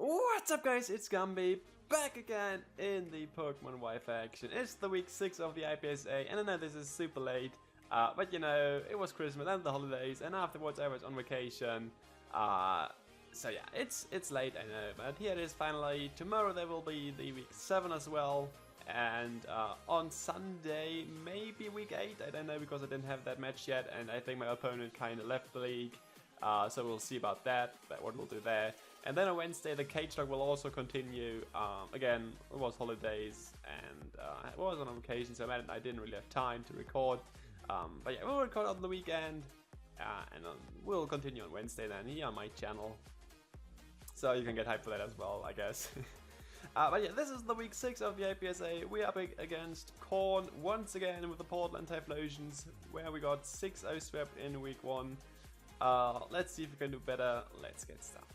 What's up guys, it's Gumby, back again in the Pokemon Wife action. It's the week 6 of the IPSA, and I know this is super late, but you know, it was Christmas and the holidays, and afterwards I was on vacation, so yeah, it's late, I know, but here it is finally. Tomorrow there will be the week 7 as well, and on Sunday, maybe week 8, I don't know, because I didn't have that match yet, and I think my opponent kinda left the league. So we'll see about that, what we'll do there. And then on Wednesday the cage log will also continue. Again, it was holidays and I was on vacation, so I didn't really have time to record. But yeah, we'll record on the weekend and we'll continue on Wednesday then here on my channel. So you can get hyped for that as well, I guess. But yeah, this is the week 6 of the IPSA. We are up against Korn once again with the Portland Typhlosions, where we got 6-0 swept in week 1. Let's see if we can do better. Let's get started.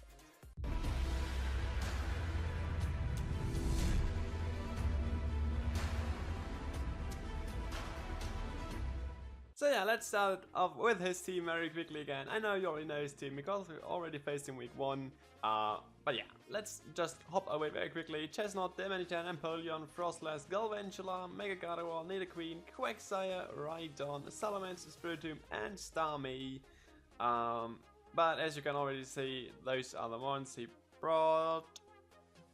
So yeah, let's start off with his team very quickly again. I know you already know his team because we already faced him week 1. But yeah, let's just hop away very quickly. Chestnut, Demanitan, Empoleon, Frostlass, Galvantula, Mega Gardevoir, Nidoqueen, Quagsire, Rhydon, Salamence, Spiritomb, and Starmie. But as you can already see, those are the ones he brought,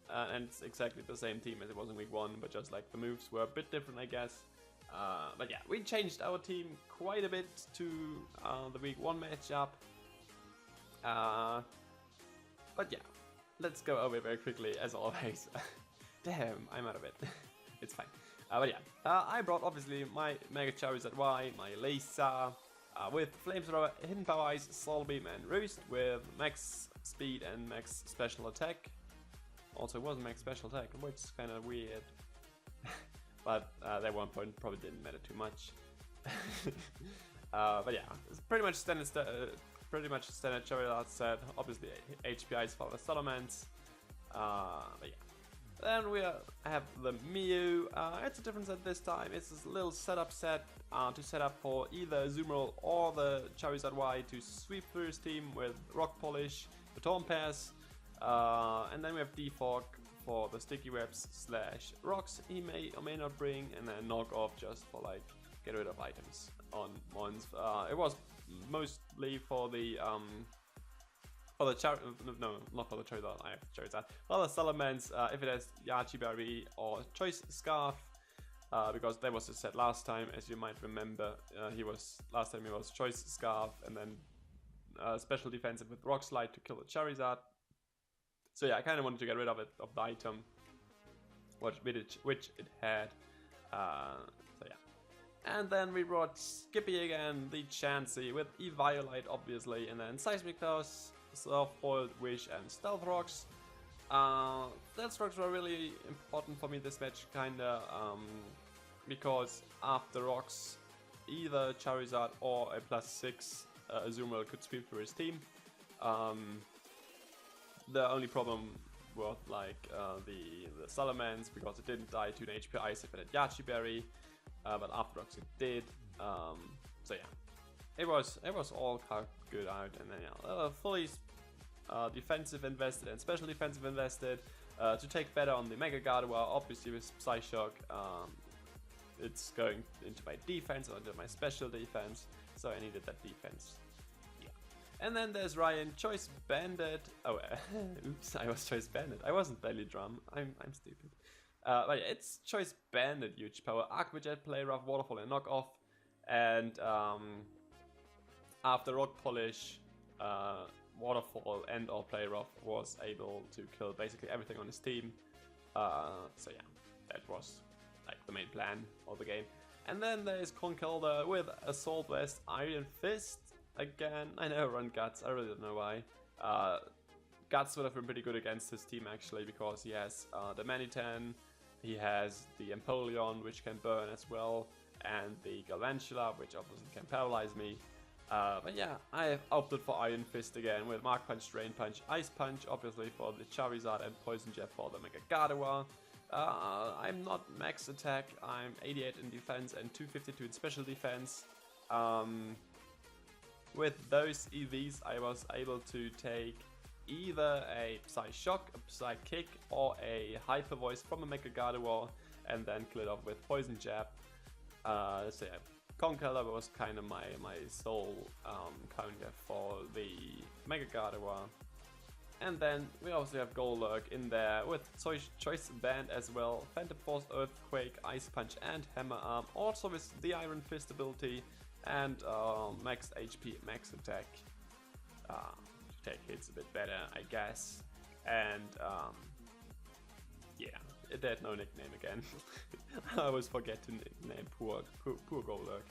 and it's exactly the same team as it was in week 1, but just like the moves were a bit different, I guess. But yeah, we changed our team quite a bit to the week 1 matchup. But yeah, let's go over it very quickly as always. Damn, I'm out of it. It's fine. But yeah, I brought obviously my Mega Charizard Y, my Lisa. With Flamethrower, Hidden Power Ice, Soul Beam and Roost, with max speed and max special attack. Also it wasn't max special attack, which is kind of weird. But that one point probably didn't matter too much. But yeah, it's pretty much standard Charizard set. Obviously HP Ice for the Salamence. But yeah. Then we have the Mew. It's a different set this time. It's this little setup set to set up for either Azumarill or the Charizard Y to sweep through his team with Rock Polish, Baton Pass, and then we have Defog for the Sticky Webs / Rocks he may or may not bring, and then Knock Off just for like get rid of items on Mons. It was mostly for the no, not for the Charizard, I have Charizard. For the Salamence, if it has Yachi Berry or Choice Scarf, because that was the set last time, as you might remember. Last time he was Choice Scarf and then special defensive with Rock Slide to kill the Charizard. So yeah, I kind of wanted to get rid of it, of the item, which it had. So yeah. And then we brought Skippy again, the Chansey, with Eviolite obviously, and then Seismic Toss, Softboiled, Wish, and Stealth Rocks. Stealth Rocks were really important for me this match, kinda, because after Rocks, either Charizard or a +6 Azumarill could sweep through his team. The only problem was like the Salamence, because it didn't die to an HP Ice if it had Yachi Berry, but after Rocks it did. So yeah. It was all good out, and then yeah, fully defensive invested and special defensive invested to take better on the Mega Gardevoir. Obviously with Psyshock, it's going into my defense or into my special defense, so I needed that defense. Yeah. And then there's Ryan, Choice Bandit. Oh, oops, I was Choice Bandit. I wasn't Belly Drum. I'm stupid. But yeah, it's Choice Bandit, huge power, Aqua Jet, Play Rough, Waterfall, and Knock Off, and after Rock Polish, Waterfall and or Play Rough was able to kill basically everything on his team. So yeah, that was like the main plan of the game. And then there's Conkeldurr with Assault Vest, Iron Fist again. I know run Guts, I really don't know why. Guts would have been pretty good against his team actually, because he has the Manitan, he has the Empoleon, which can burn as well, and the Galvantula, which obviously can paralyze me. But yeah, I opted for Iron Fist again with Mark Punch, Drain Punch, Ice Punch, obviously for the Charizard, and Poison Jab for the Mega Gardevoir. I'm not max attack, I'm 88 in defense and 252 in special defense. With those EVs I was able to take either a Psy Shock, a Psy Kick, or a Hyper Voice from a Mega Gardevoir, and then kill it off with Poison Jab. So yeah, Conkeldurr was kind of my sole counter for the Mega Gardevoir. And then we also have Golurk in there with Choice Band as well, Phantom Force, Earthquake, Ice Punch and Hammer Arm, also with the Iron Fist ability and max HP, max attack. Take hits a bit better, I guess. And yeah, it had no nickname again. I always forget to nickname poor Golurk.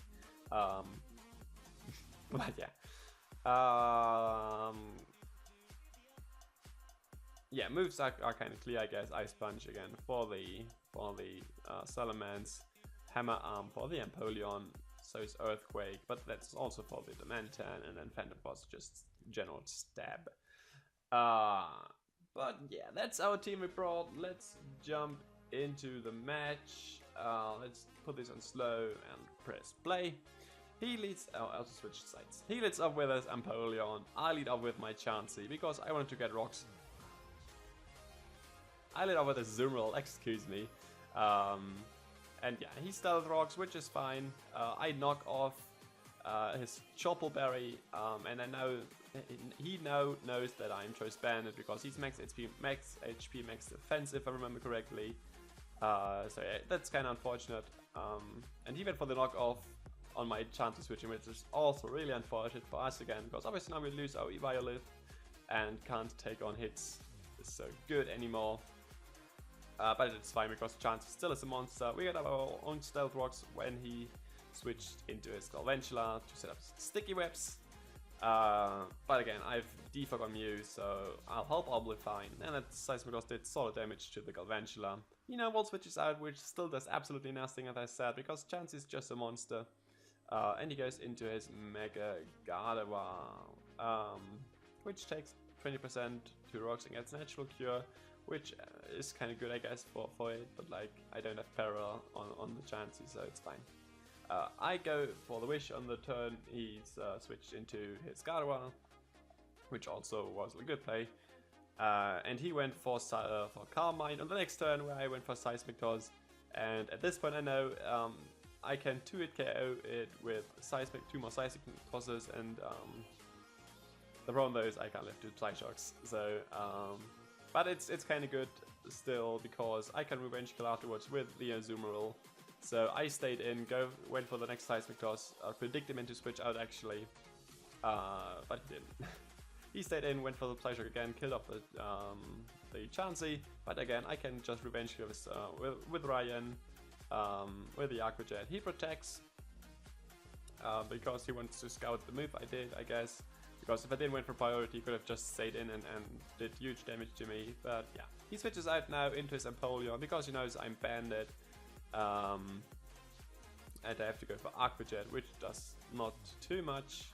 But yeah. Yeah, moves are kind of clear, I guess. Ice Punch again for the Salamence, Hammer Arm for the Empoleon, so it's Earthquake, but that's also for the Dementan, and then Phantom Force, just general stab. But yeah, that's our team we brought. Let's jump into the match. Let's put this on slow and press play. He leads, I'll also switch sides. He leads off with his Empoleon. I lead off with my Chansey because I wanted to get rocks. I lead off with a Zoomerl, excuse me. And yeah, he Stealth Rocks, which is fine. I knock off his Choppleberry, and I know he now knows that I'm Choice Banded because he's max HP, max defense, if I remember correctly. So yeah, that's kind of unfortunate. And he went for the knockoff on my Chansey switching, which is also really unfortunate for us again, because obviously now we lose our Eviolith and can't take on hits so good anymore. But it's fine because Chansey still is a monster. We got our own Stealth Rocks when he switched into his Galvantula to set up sticky webs. But again, I've defog on Mew, so I'll be fine. And that Seismicross did solid damage to the Galvantula. You know, Volt switches out, which still does absolutely nothing, as I said, because Chansey is just a monster. And he goes into his Mega Gardevoir, which takes 20% to rocks and gets Natural Cure, which is kind of good, I guess, for it, but like, I don't have Peril on the Chansey, so it's fine. I go for the Wish on the turn. He's switched into his Gardevoir, which also was a good play. And he went for Carmine on the next turn, where I went for Seismicross. And at this point I know I can 2-hit KO it with two more Seismicrosses, and the problem though is I can't lift 2 Psyshocks. So, but it's kind of good still, because I can revenge kill afterwards with the Azumarill. So I stayed in, went for the next Seismicross, predict him into switch out actually, but he didn't. He stayed in, went for the Psyshock again, killed off the Chansey, but again I can just revenge kill this, with Ryan, with the Aqua Jet. He protects, because he wants to scout the move I did, I guess. Because if I didn't went for priority, he could have just stayed in and did huge damage to me. But yeah, he switches out now into his Empoleon because he knows I'm banded. And I have to go for Aqua Jet, which does not too much.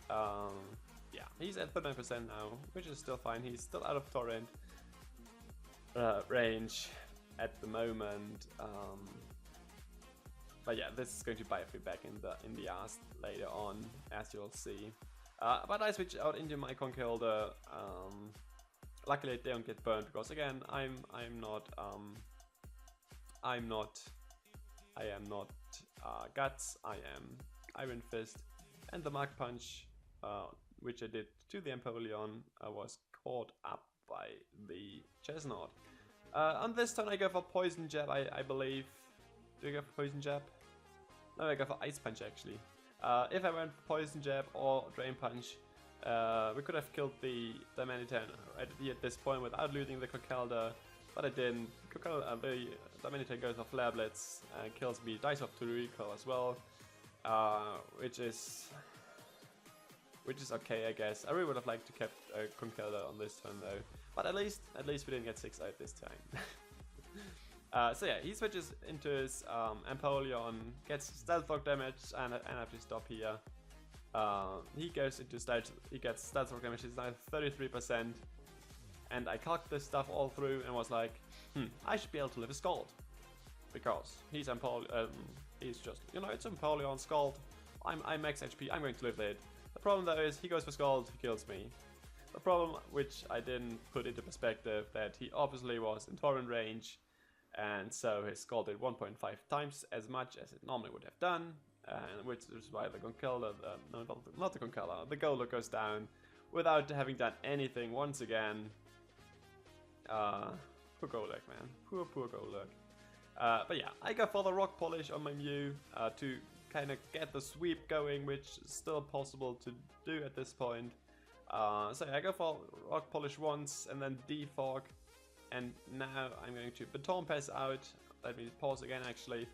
Yeah, he's at 39% now, which is still fine. He's still out of Torrent range at the moment. But yeah, this is going to bite me back in the ass later on, as you'll see. But I switch out into my Conkeldurr. Luckily, they don't get burned because again, I am not Guts. I am Iron Fist, and the Mach Punch, which I did to the Empoleon, was caught up by the Chestnut. On this turn, I go for Poison Jab. I believe. Do I go for Poison Jab? No, I go for Ice Punch actually. If I went for Poison Jab or Drain Punch, we could have killed the Manitan at this point without losing the Conkeldurr, but I didn't. The Manitan goes for Flare Blitz and kills me, dies off to recall as well, which is okay, I guess. I really would have liked to kept Conkeldurr on this turn though, but at least we didn't get 6 out this time. So yeah, he switches into his Empoleon, gets Stealth Rock damage, and I have to stop here. He goes into he gets Stealth Rock damage, it's now 33%, and I calced this stuff all through and was like, I should be able to live a Scald, because he's he's just, you know, it's Empoleon Scald. I'm max HP, I'm going to live it. The problem though is he goes for Scald, he kills me. The problem, which I didn't put into perspective, that he obviously was in torrent range, and so his skull did 1.5 times as much as it normally would have done, and which is why the Gonkella, no, not the Gonkella, the Golurk goes down without having done anything once again. Poor Golurk, man. Poor Golurk. But yeah, I go for the Rock Polish on my Mew to kind of get the sweep going, which is still possible to do at this point. So yeah, I go for Rock Polish once and then Defog, and now I'm going to Baton Pass out. Let me pause again actually.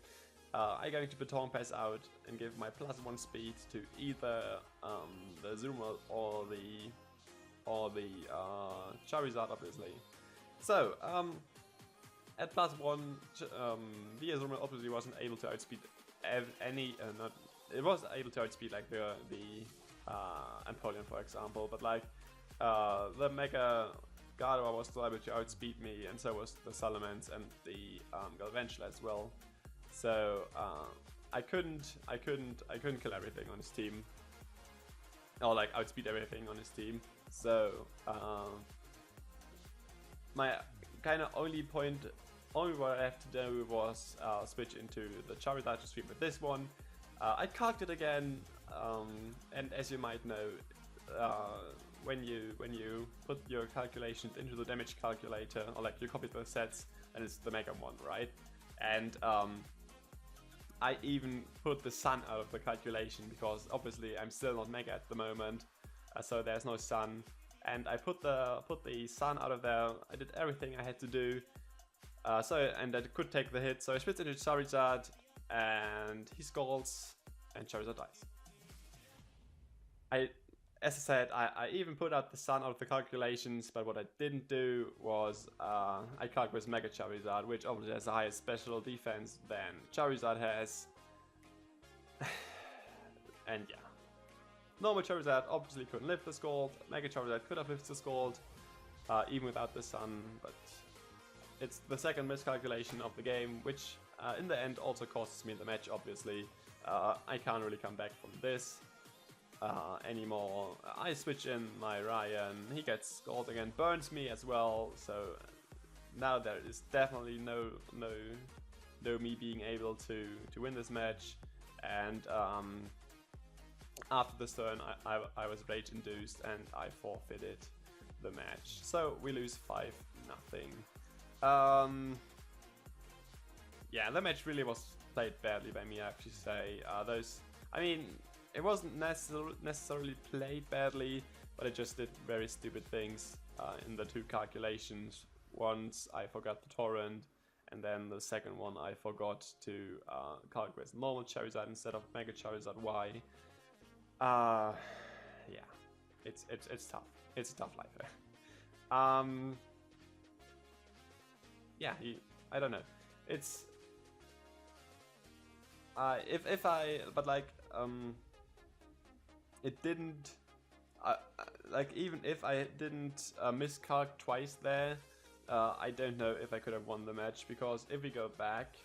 I'm going to Baton Pass out and give my +1 speed to either the Zoomer or the Charizard, obviously. So at +1, the Azumarill obviously wasn't able to outspeed any. It was able to outspeed like the Empoleon, for example, but like the Mega Gardevoir was still able to outspeed me, and so was the Salamence and the Galvantula as well. So I couldn't kill everything on his team, or like outspeed everything on his team. So my kind of only what I have to do was switch into the Charizard to sweep with this one. I calced it again, and as you might know, when you put your calculations into the damage calculator, or like you copy the sets, and it's the Mega one, right? And I even put the Sun out of the calculation because obviously I'm still not Mega at the moment, so there's no Sun. And I put the Sun out of there. I did everything I had to do, and I could take the hit. So I switched into Charizard, and he scalds, and Charizard dies. As I said, I even put out the Sun out of the calculations, but what I didn't do was I calculated with Mega Charizard, which obviously has a higher special defense than Charizard has. And yeah. Normal Charizard obviously couldn't lift the Scald. Mega Charizard could have lifted the Scald, even without the Sun, but it's the second miscalculation of the game, which in the end also costs me the match, obviously. I can't really come back from this anymore. I switch in my Ryan, he gets Scald again, burns me as well, so now there is definitely no me being able to win this match. And after this turn, I was rage induced and I forfeited the match. So we lose 5-0. Yeah, the match really was played badly by me, I have to say. I mean, it wasn't necessarily played badly, but it just did very stupid things in the two calculations. Once I forgot the Torrent, and then the second one I forgot to calculate normal Charizard instead of Mega Charizard Y. Yeah, it's tough. It's a tough life. Yeah, I don't know. It's it didn't. Like even if I didn't miscalc twice there, I don't know if I could have won the match, because if we go back,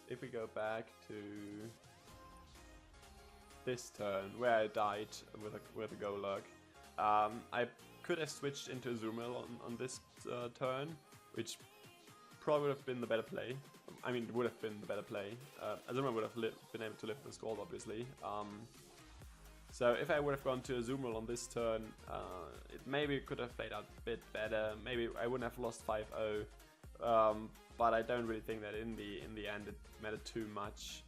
if we go back to this turn where I died with a Golurk, I could have switched into Azumarill on this turn, which probably would have been the better play. I mean, it would have been the better play. Azumarill would have been able to lift the Scald, obviously. So if I would have gone to Azumarill on this turn, it maybe could have played out a bit better. Maybe I wouldn't have lost 5-0. But I don't really think that in the end it mattered too much.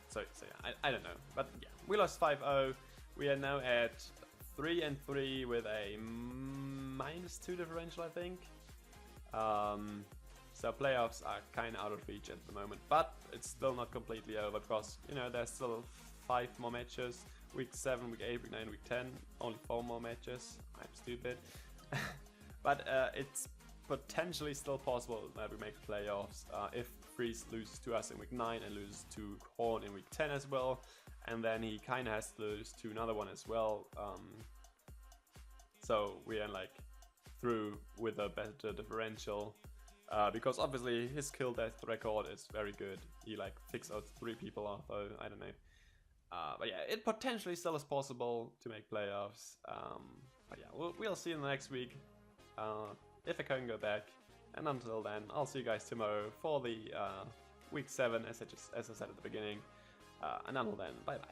So yeah, I don't know. But yeah, we lost 5-0. We are now at 3-3 with a -2 differential, I think. So playoffs are kind of out of reach at the moment, but it's still not completely over, because you know there's still 5 more matches. Week 7, week 8, week 9, week 10. Only 4 more matches. I'm stupid. But it's potentially still possible that we make playoffs if Freeze loses to us in week 9 and loses to Korn in week 10 as well, and then he kind of has to lose to another one as well. So we are like through with a better differential, because obviously his kill death record is very good. He like picks out 3 people off, I don't know. But yeah, it potentially still is possible to make playoffs. But yeah, we'll see in the next week if I can go back. And until then, I'll see you guys tomorrow for the week 7, as I said at the beginning. And until then, bye bye.